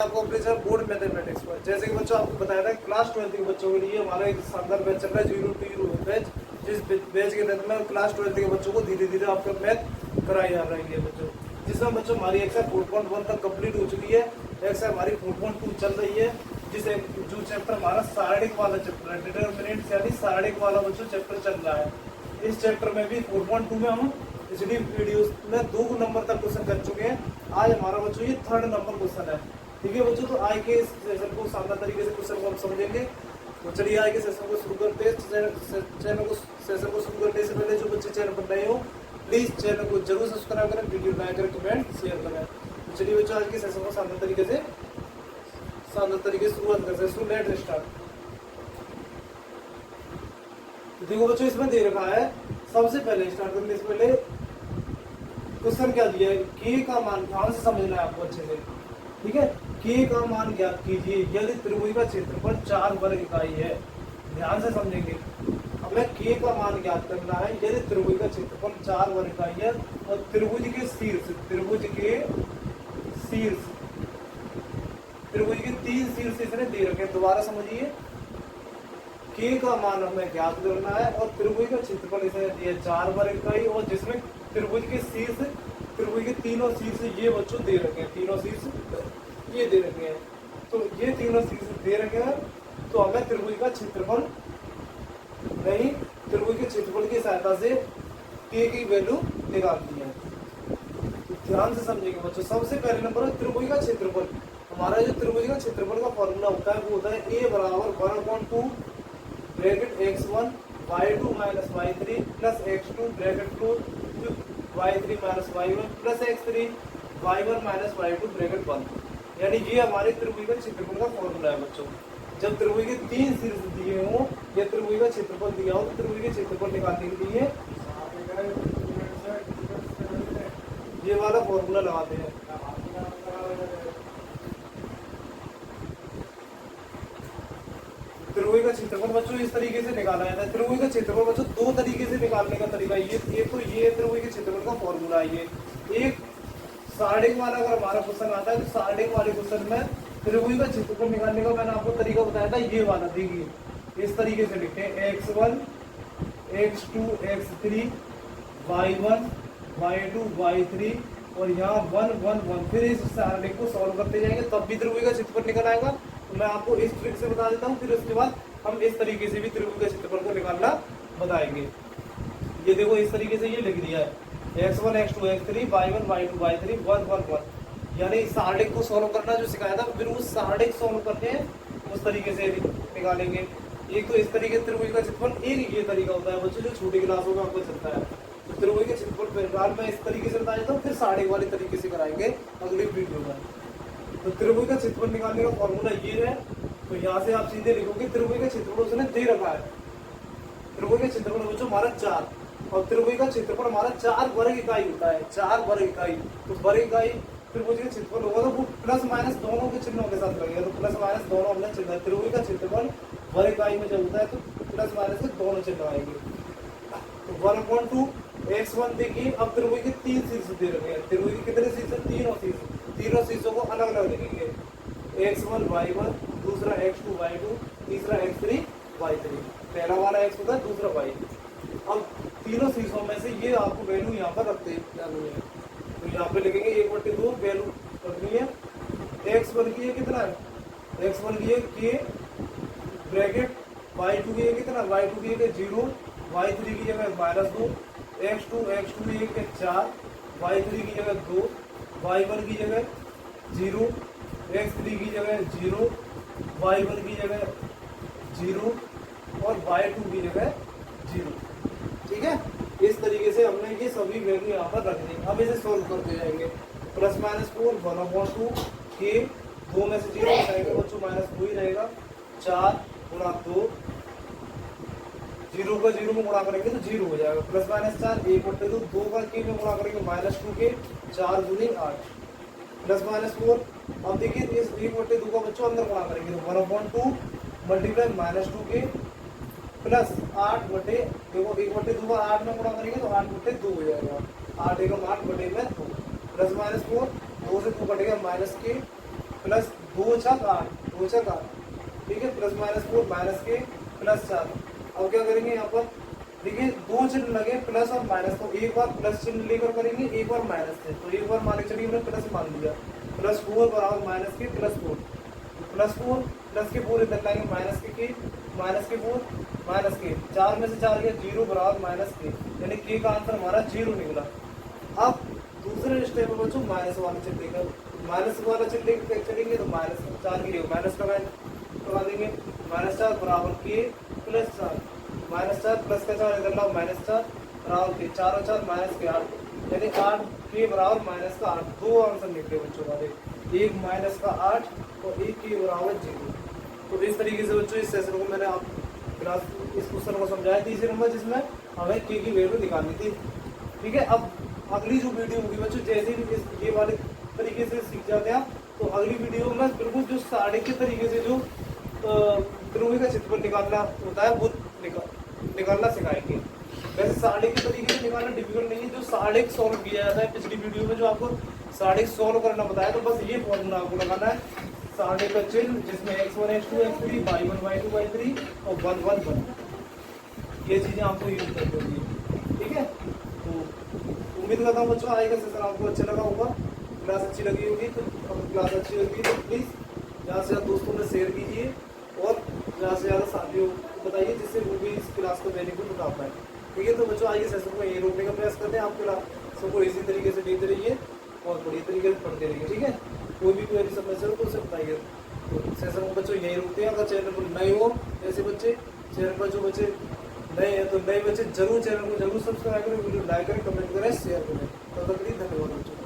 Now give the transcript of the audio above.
आपको अपने sir board mathematics पर, जैसे कि बच्चों आपको बताया था क्लास 12 के बच्चों के लिए हमारा एक शानदार बैच चल रहा है, 0 to 0 बैच, जिस बैच के तहत में क्लास 12 के बच्चों को धीरे धीरे आपका मैथ कराई जा रही है बच्चों, जिसमें बच्चों हमारी एक्सरसाइज 4.1 तक कंप्लीट हो चुकी है, एक्सरसाइज हमारी 4.2 चल रही है, जिसे जो चैप्टर हमारा सारणिक वाला चैप्टर है, डिटरमिनेंट्स यानी सारणिक वाला बच्चों चैप्टर चल रहा है। इस चैप्टर में भी 4.2 में हम पिछली वीडियो में 2 नंबर तक क्वेश्चन कर चुके हैं। आज हमारा बच्चों ये 3rd नंबर क्वेश्चन है। ठीक है बच्चों, तो आज के इस सेशन को शानदार तरीके से क्वेश्चन को हम समझेंगे। तो चलिए आज के सेशन को शुरू करते हैं। सेशन को शुरू करने से पहले जो बच्चे चैनल पर नए हो प्लीज चैनल को जरूर सब्सक्राइब करें, वीडियो लाइक करें, कमेंट शेयर करें। तो चलिए बच्चों आज के सेशन को शानदार तरीके से शुरुआत करते हैं। So let start. देखो बच्चों इसमें दे रखा है, सबसे पहले स्टार्ट करने से पहले क्वेश्चन क्या दिया है, के का मान ध्यान से समझना है आपको अच्छे से। ठीक है, के का मान ज्ञात कीजिए यदि त्रिभुज का क्षेत्रफल 4 वर्ग इकाई है। ध्यान से समझेंगे, हमें के का मान ज्ञात करना है यदि त्रिभुज का क्षेत्रफल 4 वर्ग इकाई है और त्रिभुज के तीन शीर्ष इसने दे रखे। दोबारा समझिए, के का मान हमें ज्ञात करना है और त्रिभुज का क्षेत्रफल इसने दिया 4 वर्ग इकाई, और जिसमें त्रिभुज के तीनों शीर्ष ये बच्चों दे रखे हैं, तीनों शीर्ष ये दे रखे हैं। तो ये तीनों शीर्ष दे रखे हैं, तो हमें त्रिभुज का क्षेत्रफल नहीं, त्रिभुज के क्षेत्रफल की सहायता से के की वैल्यू निकालनी है। तो ध्यान से समझेंगे बच्चों, सबसे पहले नंबर है त्रिभुज का क्षेत्रफल। हमारा जो त्रिभुज का क्षेत्रफल का फॉर्मूला होता है वो होता है a बराबर 1/2 bracket x1 y2 minus y3 plus x2 bracket close y3 minus y1 plus x3 y1 minus y2 bracket 1। यानी ये हमारे त्रिभुज का क्षेत्रफल का फॉर्मूला है बच्चों। जब त्रिभुज के तीन शीर्ष दिए हों या त्रिभुज का क्षेत्रफल दिया हो तो त्रिभुज के क्षेत्रफल निकालने के लिए ये वाला फॉर्मूला लगाते हैं। त्रिभुज का क्षेत्रफल बच्चों इस तरीके से निकाला जाता है। त्रिभुज का क्षेत्रफल बच्चों 2 तरीके से निकालने का तरीका ये तो ये त्रिभुज के क्षेत्रफल का फॉर्मूला है। ये एक सारणिक वाला अगर हमारा क्वेश्चन आता है तो सारणिक वाले क्वेश्चन में त्रिभुज का क्षेत्रफल निकालने का मैंने आपको तरीका बताया था, ये वाला देखिए इस तरीके से लिखते हैं x1 x2 x3 y1 y2 y3 और यहाँ 1 1 1। फिर इस सारणिक को सॉल्व करते जाएंगे तब भी त्रिभुज का क्षेत्रफल निकल आएगा। तो मैं आपको इस ट्रिक से बता देता हूँ, फिर उसके बाद हम इस तरीके से भी त्रिभुज के क्षेत्रफल को निकालना बताएंगे। ये देखो इस तरीके से ये लिख दिया है x1 x2 x3 y1 y2 y3 1 1 1। यानी सारणिक को सॉल्व करना जो सिखाया था, फिर उस सारणिक सॉल्व करके उस तरीके से निकालेंगे। एक तो इस तरीके त्रिभुज का क्षेत्रफल, एक ये तरीका होता है बच्चों जो छोटी क्लासों में आपको चलता है। तो त्रिभुज के क्षेत्रफल फिलहाल मैं इस तरीके से बता देता हूँ, फिर सारणिक वाले तरीके से कराएंगे अगली वीडियो में। तो त्रिभुज का क्षेत्रफल निकालने का फॉर्मूला ये है। तो यहाँ से आप सीधे लिखोगे त्रिभुज का क्षेत्रफल उसने दे रखा है। त्रिभुज का क्षेत्रफल बच्चों हमारा 4 और त्रिभुज का क्षेत्रफल हमारा 4 वर्ग इकाई होता है, 4 वर्ग इकाई। तो वर्ग इकाई त्रिभुज का क्षेत्रफल होगा तो वो प्लस माइनस दोनों के चिन्हों के साथ लगेगा। तो प्लस माइनस दोनों हमने चिन्ह, त्रिभुज का क्षेत्रफल वर्ग इकाई में जब होता है तो प्लस माइनस के दोनों चिन्ह आएंगे। तो 1/2 x1 देखिए, अब त्रिभुज के 3 शीर्ष दे रखे हैं। त्रिभुज के कितने शीर्ष? तीनों शीर्षों को अलग अलग लिखेंगे, x1 y1, दूसरा x2 y2, तीसरा x3 y3। पहला वाला x होता है, दूसरा y। अब तीनों शीर्षों में से ये आपको वैल्यू यहाँ पर रखते हैं। तो यहाँ पे लिखेंगे 1/2 वैल्यू रखनी है। x1 की ये कितना है? x1 की ये k ब्रैकेट, y2 की ये कितना? y2 की ये 0, y3 की जगह -2, x2 की ये 4, y3 की जगह 2, y1 की जगह 0, x3 की जगह 0, y1 की जगह 0 और y2 की जगह 0। ठीक है, इस तरीके से हमने ये सभी वैल्यू यहाँ पर रख दी। अब इसे सोल्व करते जाएंगे। प्लस माइनस 4 1/2 के 2 में से 0 जाएगा बच्चों, -2 ही रहेगा। 4 गुणा 2, 0 का 0 में गुणा करेंगे तो 0 हो जाएगा। प्लस माइनस 4 1/2, 2 का के में गुणा करेंगे -2 के, 4 दूनी 8 प्लस माइनस 4। अब देखिए इस 1/2 का बच्चों अंदर गुणा करेंगे तो 1/2 मल्टीप्लाई -2 के प्लस 8 बटे, देखो 1/2 का 8 में गुणा करेंगे तो 8/2 हो जाएगा। 8 एकम 8 बटे में 2 प्लस माइनस 4, 2 से 2 कटेगा माइनस के प्लस 2 छक 8, 2 छक 8, ठीक है। प्लस माइनस 4 माइनस के प्लस 4। अब क्या करेंगे यहाँ पर, देखिए 2 चिन्ह लगे प्लस और माइनस, तो एक बार प्लस चिन्ह लेकर करेंगे, एक बार माइनस से। तो एक बार मान के चलिए हमने प्लस मान लिया, प्लस 4 बराबर माइनस के प्लस 4, प्लस 4 प्लस के 4 इधर लाएंगे माइनस के माइनस के 4 माइनस के 4 में से 4 गया 0 बराबर माइनस के, यानी के का आंसर हमारा 0 निकला। अब दूसरे स्टेप में बच्चों माइनस वाला चिन्ह लेकर, माइनस वाला चिन्ह लेकर चलेंगे तो माइनस 4 की जगह माइनस लगा देंगे, माइनस 4 बराबर के प्लस 4, माइनस 4 प्लस का 4 इधर लाओ माइनस 4 बराबर के 4 और 4 माइनस के 8, यानी 8 के बराबर माइनस का 8। दो आंसर निकले बच्चों हमारे, एक माइनस का 8 और एक के बराबर 0। तो इस तरीके से बच्चों इस सेशन को मैंने आप क्लास इस क्वेश्चन को समझाया, तीसरे नंबर जिसमें हमें के की वैल्यू निकालनी थी, ठीक है। अब अगली जो वीडियो होगी बच्चों, जैसे भी ये वाले तरीके से सीख जाते हैं तो अगली वीडियो में बिल्कुल जो साढ़े के तरीके से जो त्रिभुज का क्षेत्रफल निकालना होता है वो निकालना सिखाएंगे। वैसे साढ़े के तरीके से निकालना डिफिकल्ट नहीं है, जो साढ़े सॉल्व किया जाता है पिछली वीडियो में जो आपको साढ़े सॉल्व करना बताया, तो बस ये फॉर्मूला आपको लगाना है, साढ़े का चिन्ह जिसमें x1 x2 x3 y1 y2 y3 और 1 1 1, ये चीजें आपको यूज करनी होगी, ठीक है। तो उम्मीद करता हूँ बच्चों आएगा सेशन आपको अच्छा लगा होगा, क्लास अच्छी लगी होगी। तो क्लास अच्छी होगी तो प्लीज़ ज़्यादा से ज़्यादा दोस्तों में शेयर कीजिए और ज़्यादा से ज़्यादा साथियों को बताइए, जिससे वो भी इस क्लास को बेनिफिट उठा पाए, ठीक है। तो बच्चों आइए सेशन को यही रोकने का प्रयास करते हैं, आप क्लास को इसी तरीके से देते रहिए और बढ़िया तरीके से पढ़ते रहिए, ठीक है। कोई भी कोई समस्या हो तो उसे बताइए। तो सेशन को बच्चों यही रोकते हैं। अगर चैनल पर नए हो ऐसे बच्चे, चैनल पर जो बच्चे नए हैं तो नए बच्चे जरूर चैनल को जरूर सब्सक्राइब करें, वीडियो लाइक करें, कमेंट करें, शेयर करें। तब तक के लिए धन्यवाद बच्चों।